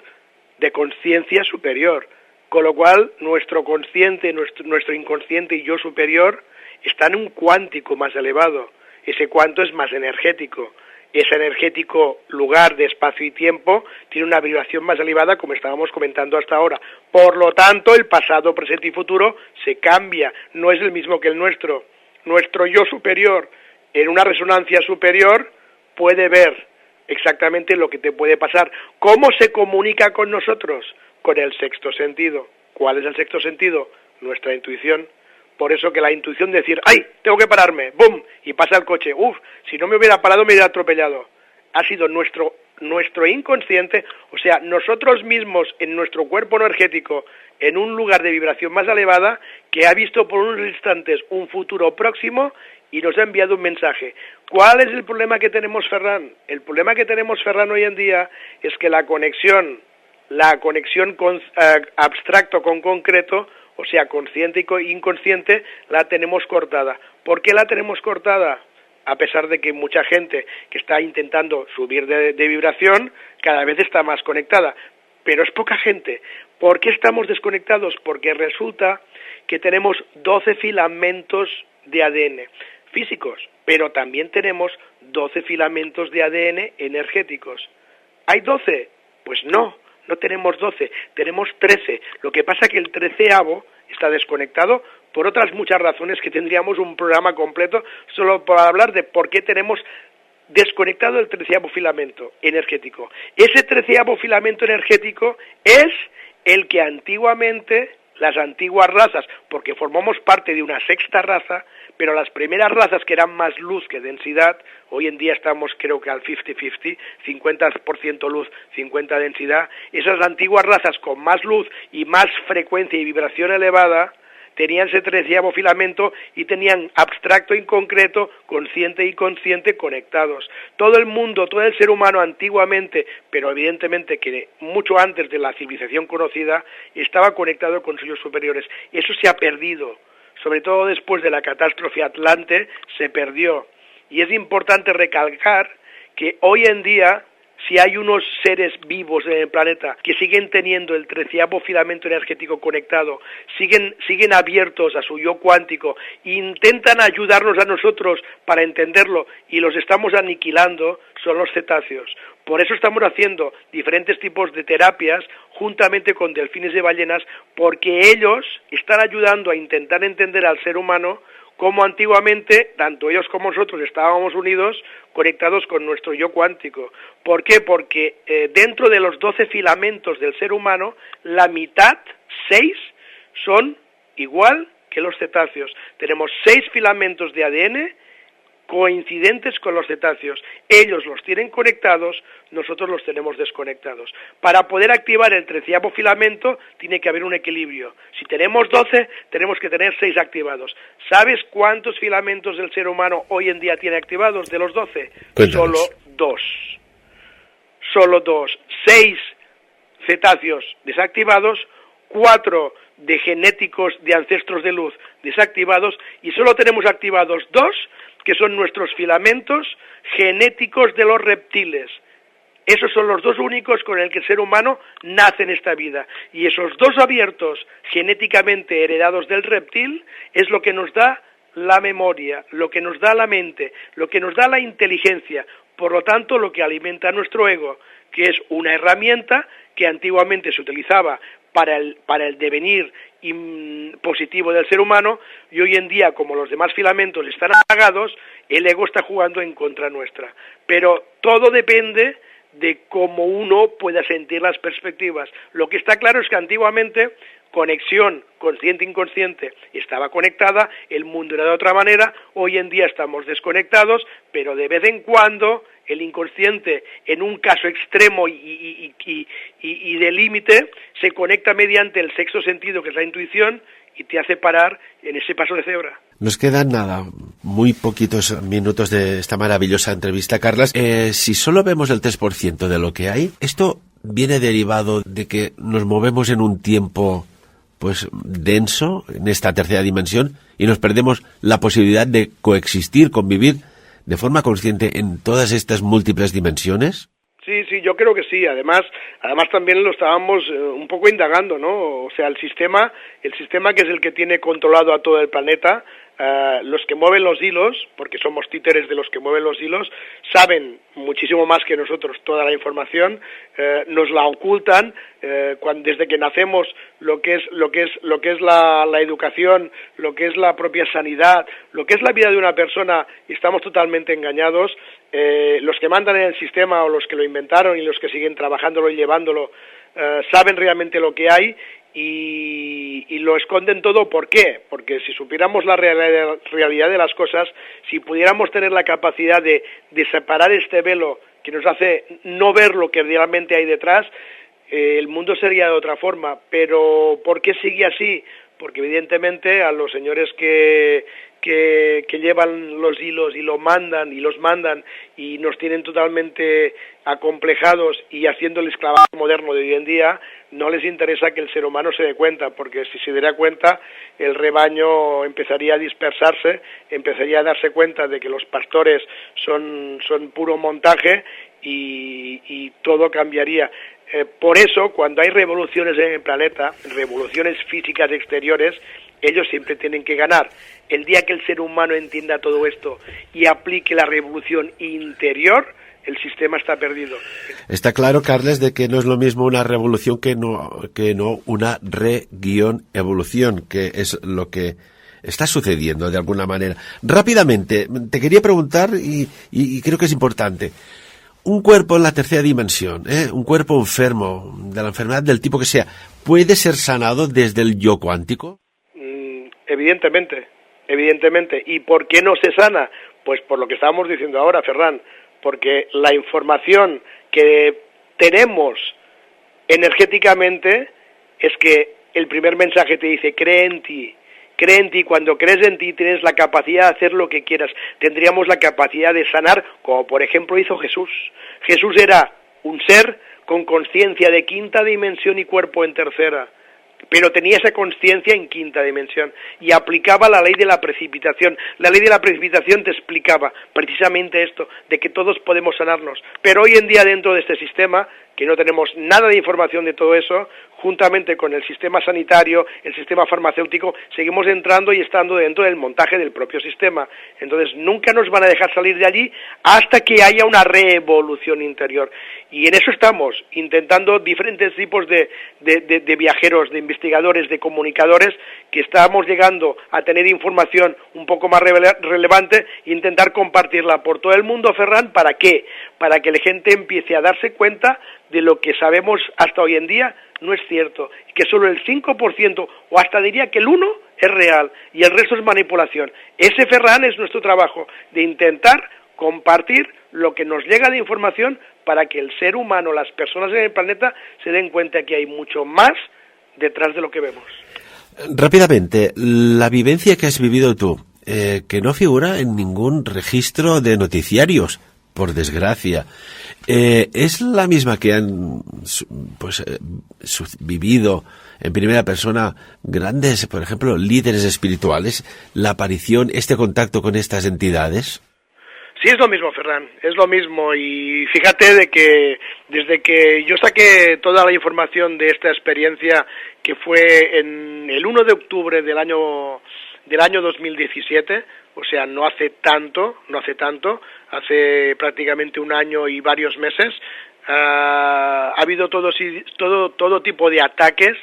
B: de conciencia superior. Con lo cual, nuestro consciente, nuestro inconsciente y yo superior están en un cuántico más elevado. Ese cuánto es más energético. Ese energético lugar de espacio y tiempo tiene una vibración más elevada, como estábamos comentando hasta ahora. Por lo tanto, el pasado, presente y futuro se cambia, no es el mismo que el nuestro. Nuestro yo superior, en una resonancia superior, puede ver exactamente lo que te puede pasar. ¿Cómo se comunica con nosotros? Con el sexto sentido. ¿Cuál es el sexto sentido? Nuestra intuición. Por eso que la intuición de decir, ¡ay, tengo que pararme! ¡Bum! Y pasa el coche. ¡Uf! Si no me hubiera parado me hubiera atropellado. Ha sido nuestro inconsciente, o sea, nosotros mismos en nuestro cuerpo energético, en un lugar de vibración más elevada, que ha visto por unos instantes un futuro próximo y nos ha enviado un mensaje. ¿Cuál es el problema que tenemos, Ferran? El problema que tenemos, Ferran, hoy en día es que la conexión con abstracto con concreto, o sea, consciente y inconsciente, la tenemos cortada. ¿Por qué la tenemos cortada? A pesar de que mucha gente que está intentando subir de vibración, cada vez está más conectada. Pero es poca gente. ¿Por qué estamos desconectados? Porque resulta que tenemos 12 filamentos de ADN físicos, pero también tenemos 12 filamentos de ADN energéticos. ¿Hay 12? Pues no tenemos 12, tenemos 13. Lo que pasa es que el 13avo está desconectado por otras muchas razones que tendríamos un programa completo solo para hablar de por qué tenemos desconectado el 13avo filamento energético. Ese 13avo filamento energético es el que antiguamente las antiguas razas, porque formamos parte de una sexta raza, pero las primeras razas que eran más luz que densidad, hoy en día estamos creo que al 50-50, 50% luz, 50% densidad, esas antiguas razas con más luz y más frecuencia y vibración elevada, tenían ese 13avo filamento y tenían abstracto y concreto, consciente y consciente conectados. Todo el mundo, todo el ser humano antiguamente, pero evidentemente que mucho antes de la civilización conocida, estaba conectado con suyos superiores. Eso se ha perdido, sobre todo después de la catástrofe Atlante, se perdió. Y es importante recalcar que hoy en día, si hay unos seres vivos en el planeta que siguen teniendo el 13avo filamento energético conectado, siguen abiertos a su yo cuántico, intentan ayudarnos a nosotros para entenderlo y los estamos aniquilando, son los cetáceos. Por eso estamos haciendo diferentes tipos de terapias juntamente con delfines y ballenas, porque ellos están ayudando a intentar entender al ser humano como antiguamente, tanto ellos como nosotros estábamos unidos, conectados con nuestro yo cuántico. ¿Por qué? Porque dentro de los 12 filamentos del ser humano, la mitad, 6, son igual que los cetáceos. Tenemos 6 filamentos de ADN coincidentes con los cetáceos. Ellos los tienen conectados, nosotros los tenemos desconectados. Para poder activar el 13avo filamento tiene que haber un equilibrio. Si tenemos 12, tenemos que tener 6 activados. ¿Sabes cuántos filamentos del ser humano hoy en día tiene activados de los 12?
A: Cuéntanos.
B: Solo 2. Solo 2. 6 cetáceos desactivados, 4 de genéticos de ancestros de luz desactivados, y solo tenemos activados 2 que son nuestros filamentos genéticos de los reptiles. Esos son los 2 únicos con el que el ser humano nace en esta vida. Y esos 2 abiertos genéticamente heredados del reptil es lo que nos da la memoria, lo que nos da la mente, lo que nos da la inteligencia. Por lo tanto, lo que alimenta nuestro ego, que es una herramienta que antiguamente se utilizaba para el devenir positivo del ser humano, y hoy en día, como los demás filamentos están apagados, el ego está jugando en contra nuestra. Pero todo depende de cómo uno pueda sentir las perspectivas. Lo que está claro es que antiguamente conexión consciente-inconsciente estaba conectada, el mundo era de otra manera, hoy en día estamos desconectados, pero de vez en cuando el inconsciente, en un caso extremo y de límite, se conecta mediante el sexto sentido, que es la intuición, y te hace parar en ese paso de cebra.
A: Nos queda nada, muy poquitos minutos de esta maravillosa entrevista, Carlas. Si solo vemos el 3% de lo que hay, esto viene derivado de que nos movemos en un tiempo pues denso, en esta tercera dimensión, y nos perdemos la posibilidad de coexistir, convivir de forma consciente en todas estas múltiples dimensiones.
B: Sí, yo creo que sí. Además también lo estábamos un poco indagando, ¿no? O sea, el sistema que es el que tiene controlado a todo el planeta, los que mueven los hilos, porque somos títeres de los que mueven los hilos, saben muchísimo más que nosotros toda la información, nos la ocultan, desde que nacemos lo que es la educación, lo que es la propia sanidad, lo que es la vida de una persona, estamos totalmente engañados. Los que mandan en el sistema o los que lo inventaron y los que siguen trabajándolo y llevándolo saben realmente lo que hay y lo esconden todo. ¿Por qué? Porque si supiéramos la realidad de las cosas, si pudiéramos tener la capacidad de separar este velo que nos hace no ver lo que realmente hay detrás, el mundo sería de otra forma. Pero ¿por qué sigue así? Porque evidentemente a los señores que llevan los hilos y los mandan y nos tienen totalmente acomplejados y haciendo el esclavazo moderno de hoy en día, no les interesa que el ser humano se dé cuenta, porque si se diera cuenta el rebaño empezaría a dispersarse, empezaría a darse cuenta de que los pastores son puro montaje y todo cambiaría. Por eso, cuando hay revoluciones en el planeta, revoluciones físicas exteriores, ellos siempre tienen que ganar. El día que el ser humano entienda todo esto y aplique la revolución interior, el sistema está perdido.
A: Está claro, Carles, de que no es lo mismo una revolución que no una re-evolución, que es lo que está sucediendo de alguna manera. Rápidamente, te quería preguntar, y creo que es importante, un cuerpo en la tercera dimensión, un cuerpo enfermo, de la enfermedad del tipo que sea, ¿puede ser sanado desde el yo cuántico?
B: Evidentemente. ¿Y por qué no se sana? Pues por lo que estábamos diciendo ahora, Ferran, porque la información que tenemos energéticamente es que el primer mensaje te dice, cree en ti, cuando crees en ti tienes la capacidad de hacer lo que quieras, tendríamos la capacidad de sanar, como por ejemplo hizo Jesús. Jesús era un ser con conciencia de quinta dimensión y cuerpo en tercera, pero tenía esa conciencia en quinta dimensión y aplicaba la ley de la precipitación. La ley de la precipitación te explicaba precisamente esto, de que todos podemos sanarnos, pero hoy en día dentro de este sistema, que no tenemos nada de información de todo eso, juntamente con el sistema sanitario, el sistema farmacéutico, seguimos entrando y estando dentro del montaje del propio sistema. Entonces nunca nos van a dejar salir de allí hasta que haya una revolución interior. Y en eso estamos, intentando diferentes tipos de viajeros, de investigadores, de comunicadores, que estamos llegando a tener información un poco más relevante e intentar compartirla por todo el mundo, Ferran. ¿Para qué? Para que la gente empiece a darse cuenta de lo que sabemos hasta hoy en día no es cierto, que solo el 5% o hasta diría que el 1% es real y el resto es manipulación. Ese, Ferran, es nuestro trabajo, de intentar compartir lo que nos llega de información para que el ser humano, las personas en el planeta, se den cuenta que hay mucho más detrás de lo que vemos.
A: Rápidamente, la vivencia que has vivido tú, que no figura en ningún registro de noticiarios, por desgracia, ¿es la misma que han vivido en primera persona grandes, por ejemplo, líderes espirituales, la aparición, este contacto con estas entidades?
B: Sí, es lo mismo, Ferran, es lo mismo, y fíjate de que desde que yo saqué toda la información de esta experiencia, que fue en el 1 de octubre del año 2017, o sea, no hace tanto, hace prácticamente un año y varios meses, ha habido todo tipo de ataques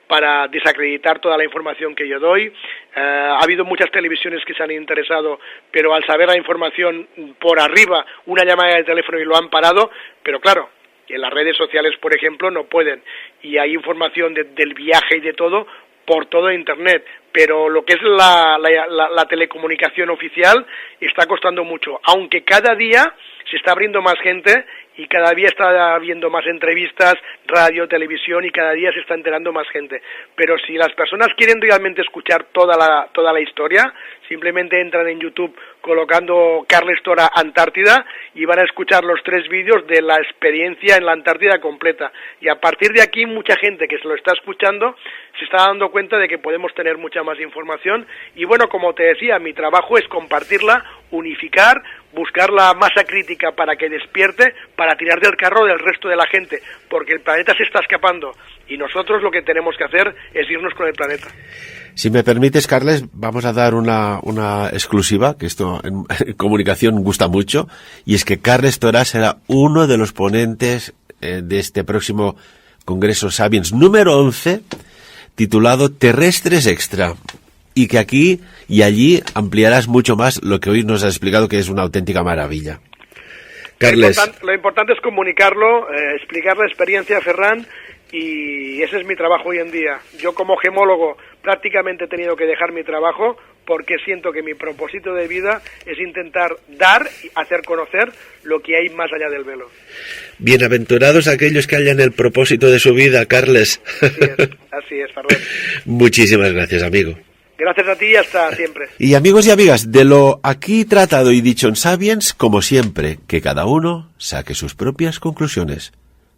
B: para desacreditar toda la información que yo doy. Ha habido muchas televisiones que se han interesado, pero al saber la información por arriba, una llamada de teléfono y lo han parado, pero claro, en las redes sociales, por ejemplo, no pueden, y hay información del viaje y de todo por todo Internet, pero lo que es la telecomunicación oficial está costando mucho, aunque cada día se está abriendo más gente y cada día está habiendo más entrevistas, radio, televisión, y cada día se está enterando más gente. Pero si las personas quieren realmente escuchar toda la historia, simplemente entran en YouTube colocando Carles Tora Antártida y van a escuchar los 3 vídeos de la experiencia en la Antártida completa. Y a partir de aquí mucha gente que se lo está escuchando se está dando cuenta de que podemos tener mucha más información. Y bueno, como te decía, mi trabajo es compartirla, unificar, buscar la masa crítica para que despierte, para tirar del carro del resto de la gente, porque el planeta se está escapando y nosotros lo que tenemos que hacer es irnos con el planeta.
A: Si me permites, Carles, vamos a dar una exclusiva, que esto en comunicación gusta mucho, y es que Carles Tora será uno de los ponentes de este próximo Congreso Sapiens número 11, titulado Terrestres Extra, y que aquí y allí ampliarás mucho más lo que hoy nos has explicado, que es una auténtica maravilla. Carles.
B: Lo importante es comunicarlo, explicar la experiencia, Ferran, y ese es mi trabajo hoy en día. Yo como gemólogo prácticamente he tenido que dejar mi trabajo porque siento que mi propósito de vida es intentar dar y hacer conocer lo que hay más allá del velo.
A: Bienaventurados aquellos que hallan el propósito de su vida, Carles.
B: Así es, Ferran.
A: Muchísimas gracias, amigo.
B: Gracias a ti y hasta siempre.
A: Y amigos y amigas, de lo aquí tratado y dicho en Sapiens, como siempre, que cada uno saque sus propias conclusiones.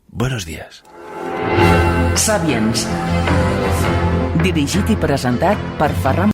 A: Buenos días.
C: Sapiens. Dirigit i presentat per Ferran